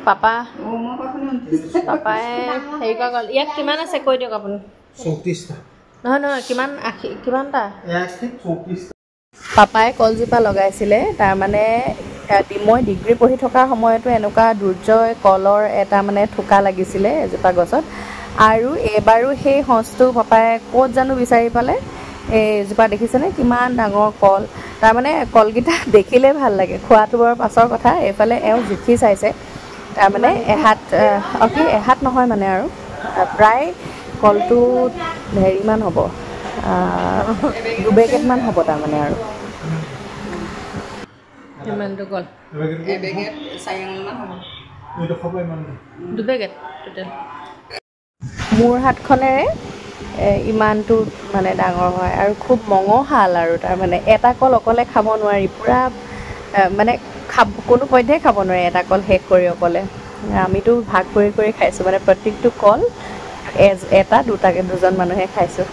papa পাপাই হেৰি কৰা গ'ল ইয়াত কিমান আছে কৈ দিয়ক আপুনি 34টা নহয় নহয় কিমানটা পাপাই কলজোপা লগাইছিলে তাৰমানে মই ডিগ্ৰী পঢ়ি থকা সময়তো এনেকুৱা দুৰ্জয় কলৰ এটা মানে থোকা লাগিছিলে এজোপা গছত আৰু এবাৰো সেই সঁচটো পাপাই ক'ত জানো বিচাৰি পালে এইজোপা দেখিছেনে কিমান ডাঙৰ কল তাৰমানে কলকেইটা দেখিলে ভাল লাগে খোৱাটো বৰ পাছৰ কথা এইফালে এওঁ জুখি চাইছে তাৰমানে এহাত নহয় মানে আৰু প্ৰায় কলটো হেৰিমান হ'ব 2 বেগেটমান হ'ব তাৰমানে আৰু ইমানটো কল এবেগেট 4 আঙুলমান হ'ব এইটো খাব ইমান 2 বেগেট টোটেল মোৰ হাতখনেৰে ইমানটো মানে ডাঙৰ হয় আৰু খুব মঙহাল আৰু তাৰমানে এটা কল অকলে খাব নোৱাৰি পুৰা মানে কোনো পধ্যেই খাব নোৱাৰি এটা কল শেষ কৰি অকলে আমিতো ভাগ কৰি খাইছোঁ মানে প্ৰত্যেকটো কল এটা দুটাকৈ দুজন মানুহে খাইছোঁ